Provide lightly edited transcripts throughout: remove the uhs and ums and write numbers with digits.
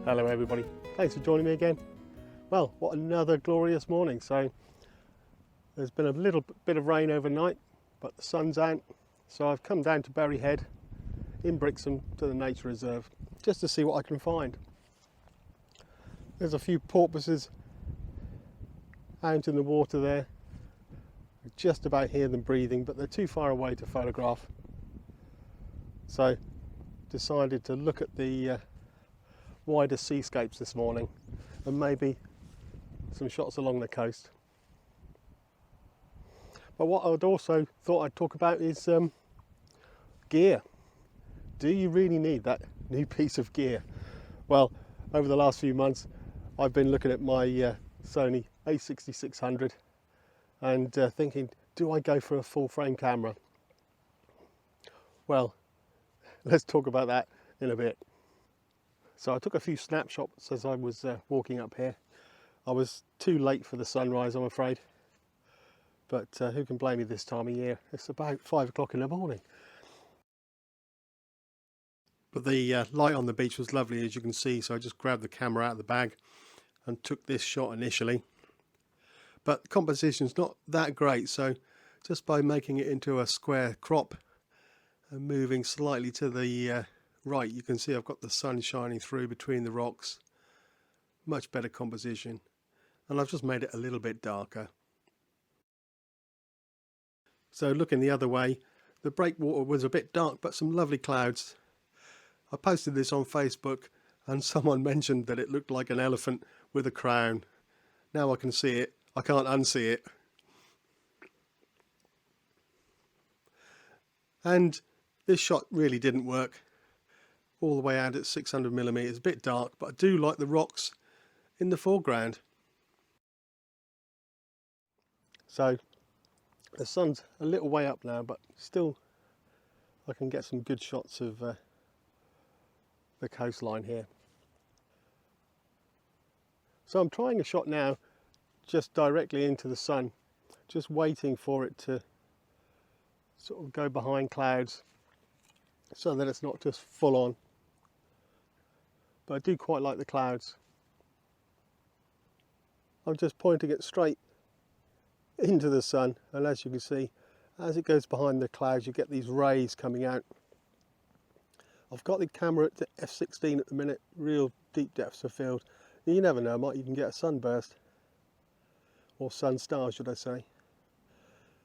Hello everybody, thanks for joining me again. Well, what another glorious morning. So there's been a little bit of rain overnight, but the sun's out. So I've come down to Bury Head in Brixham to the nature reserve just to see what I can find. There's a few porpoises out in the water there. I just about hear them breathing, but they're too far away to photograph. So decided to look at the wider seascapes this morning and maybe some shots along the coast. But what I'd also thought I'd talk about is gear. Do you really need that new piece of gear? Well, over the last few months I've been looking at my Sony A6600 and thinking, do I go for a full frame camera? Well, let's talk about that in a bit. So I took a few snapshots as I was walking up here. I was too late for the sunrise, I'm afraid. But who can blame me this time of year? It's about 5 o'clock in the morning. But the light on the beach was lovely, as you can see, so I just grabbed the camera out of the bag and took this shot initially. But the composition's not that great, so just by making it into a square crop and moving slightly to the right, you can see I've got the sun shining through between the rocks. Much better composition. And I've just made it a little bit darker. So looking the other way, the breakwater was a bit dark, but some lovely clouds. I posted this on Facebook and someone mentioned that it looked like an elephant with a crown. Now I can see it. I can't unsee it. And this shot really didn't work. All the way out at 600mm, a bit dark, but I do like the rocks in the foreground. So the sun's a little way up now, but still I can get some good shots of the coastline here. So I'm trying a shot now just directly into the sun, just waiting for it to sort of go behind clouds so that it's not just full on. But I do quite like the clouds. I'm just pointing it straight into the sun, and as you can see, as it goes behind the clouds, you get these rays coming out. I've got the camera at the f/16 at the minute, real deep depths of field. You never know, might even get a sunburst, or sun star should I say.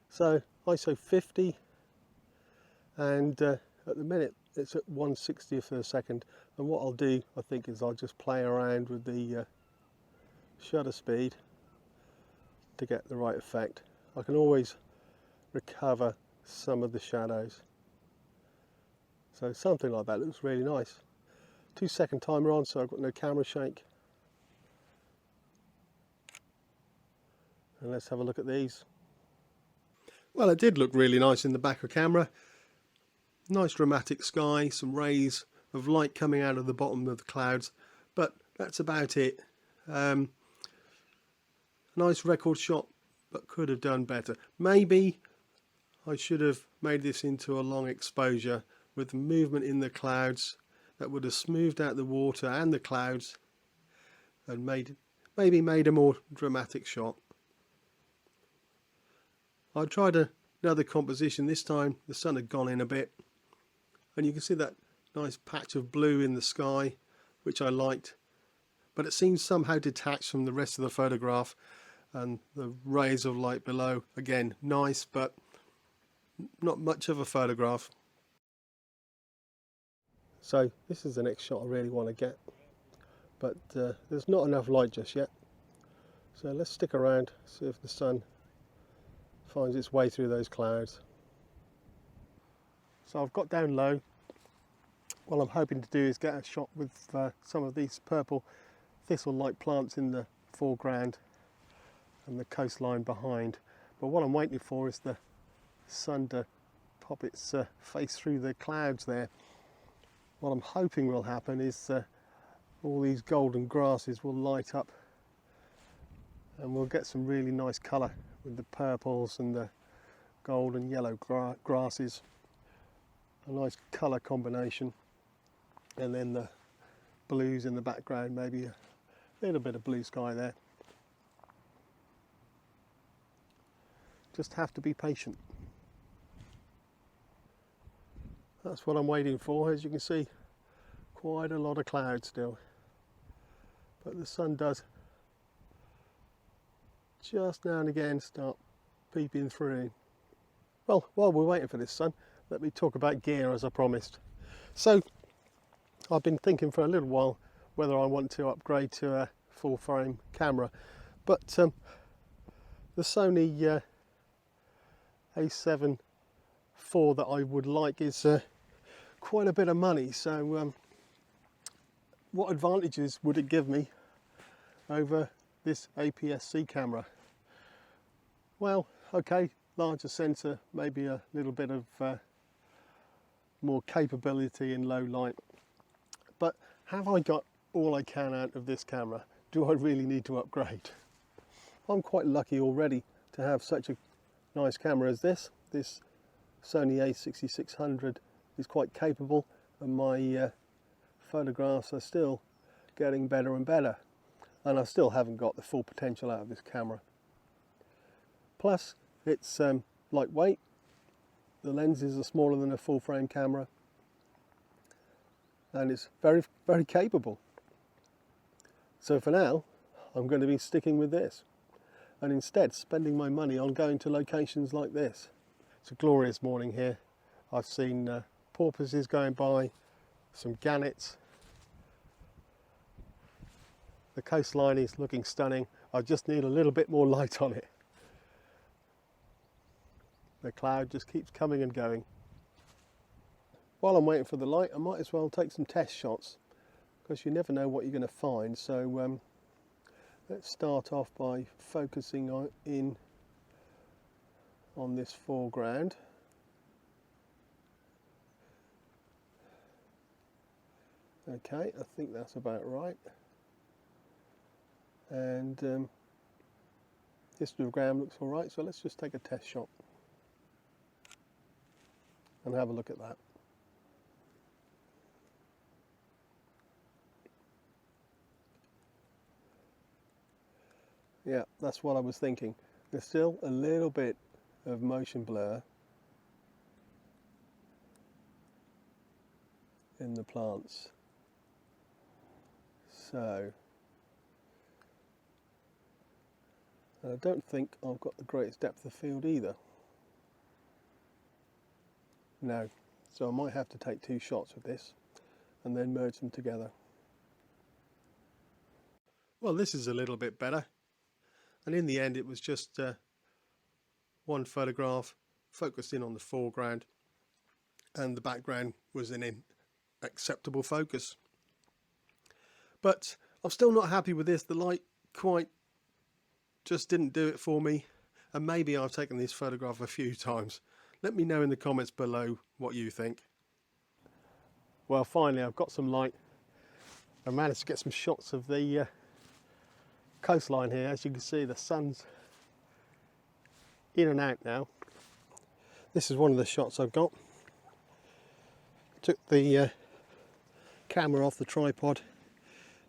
So ISO 50, and at the minute it's at 1/60th of a second. And what I'll do, I think, is I'll just play around with the shutter speed to get the right effect. I can always recover some of the shadows. So something like that looks really nice. 2-second timer on, so I've got no camera shake. And let's have a look at these. Well, it did look really nice in the back of camera. Nice dramatic sky, some rays of light coming out of the bottom of the clouds, but that's about it. Nice record shot, but could have done better. Maybe I should have made this into a long exposure with movement in the clouds that would have smoothed out the water and the clouds and maybe made a more dramatic shot. I tried another composition. This time the sun had gone in a bit, and you can see that nice patch of blue in the sky, which I liked, but it seems somehow detached from the rest of the photograph, and the rays of light below, again nice, but not much of a photograph. So this is the next shot I really want to get, but there's not enough light just yet. So let's stick around, see if the sun finds its way through those clouds. So I've got down low. What I'm hoping to do is get a shot with some of these purple thistle-like plants in the foreground and the coastline behind. But what I'm waiting for is the sun to pop its face through the clouds there. What I'm hoping will happen is all these golden grasses will light up and we'll get some really nice colour with the purples and the gold and yellow grasses. A nice colour combination, and then the blues in the background, maybe a little bit of blue sky there. Just have to be patient. That's what I'm waiting for. As you can see, quite a lot of clouds still, but the sun does just now and again start peeping through. Well, while we're waiting for this sun, let me talk about gear as I promised. So I've been thinking for a little while whether I want to upgrade to a full frame camera, but the Sony A7 IV that I would like is quite a bit of money. So what advantages would it give me over this APS-C camera? Well, okay, larger sensor, maybe a little bit of more capability in low light, but have I got all I can out of this camera? Do I really need to upgrade? I'm quite lucky already to have such a nice camera as this. This Sony A6600 is quite capable, and my photographs are still getting better and better, and I still haven't got the full potential out of this camera. Plus it's lightweight, the lenses are smaller than a full frame camera, and it's very, very capable. So for now I'm going to be sticking with this, and instead spending my money on going to locations like this. It's a glorious morning here. I've seen porpoises going by, some gannets. The coastline is looking stunning. I just need a little bit more light on it. The cloud just keeps coming and going. While I'm waiting for the light, I might as well take some test shots, because you never know what you're going to find. So let's start off by focusing in on this foreground. Okay, I think that's about right. And histogram looks all right, so let's just take a test shot and have a look at that. Yeah, that's what I was thinking. There's still a little bit of motion blur in the plants. So I don't think I've got the greatest depth of field either. No, so I might have to take two shots with this and then merge them together. Well, this is a little bit better, and in the end it was just one photograph focused in on the foreground, and the background was in acceptable focus. But I'm still not happy with this. The light quite just didn't do it for me, and maybe I've taken this photograph a few times. Let me know in the comments below what you think. Well, finally I've got some light. I managed to get some shots of the coastline here. As you can see, the sun's in and out now. This is one of the shots I've got. Took the camera off the tripod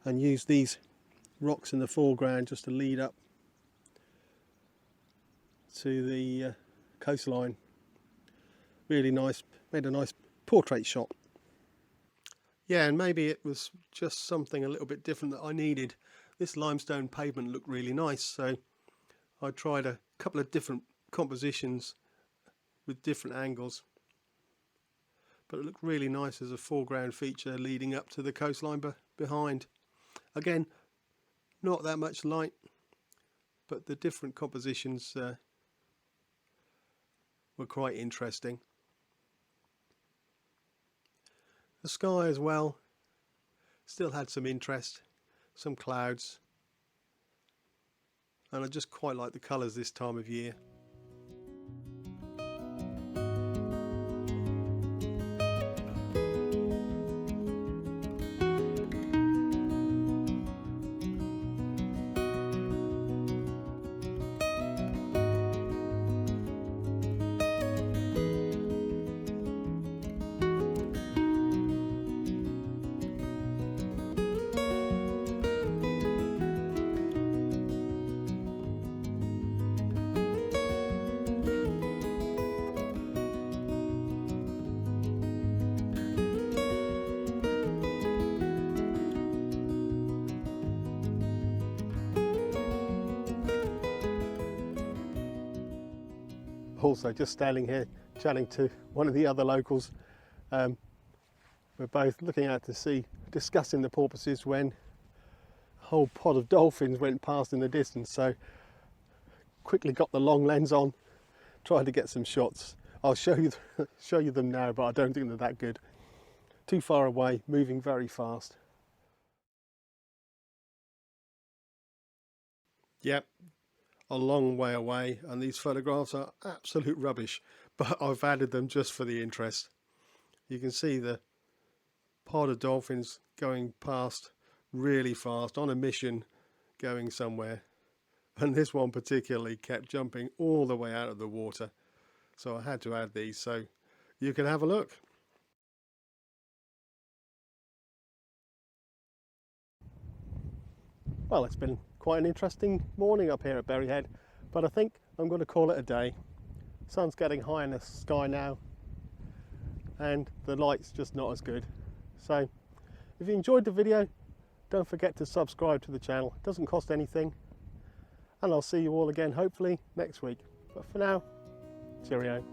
and used these rocks in the foreground just to lead up to the coastline. Really nice, made a nice portrait shot. Yeah, and maybe it was just something a little bit different that I needed. This limestone pavement looked really nice, so I tried a couple of different compositions with different angles, but it looked really nice as a foreground feature leading up to the coastline behind. Again, not that much light, but the different compositions were quite interesting. The sky as well still had some interest, some clouds, and I just quite like the colours this time of year. also just standing here chatting to one of the other locals. We're both looking out to sea, discussing the porpoises, when a whole pod of dolphins went past in the distance. So quickly got the long lens on, tried to get some shots. I'll show you them now, but I don't think they're that good. Too far away, moving very fast. Yep, a long way away, and these photographs are absolute rubbish, but I've added them just for the interest. You can see the pod of dolphins going past really fast, on a mission, going somewhere. And this one particularly kept jumping all the way out of the water. So I had to add these so you can have a look. Well, it's been quite an interesting morning up here at Berry Head, but I think I'm going to call it a day. Sun's getting high in the sky now, and the light's just not as good. So if you enjoyed the video, don't forget to subscribe to the channel. It doesn't cost anything, and I'll see you all again hopefully next week. But for now, cheerio.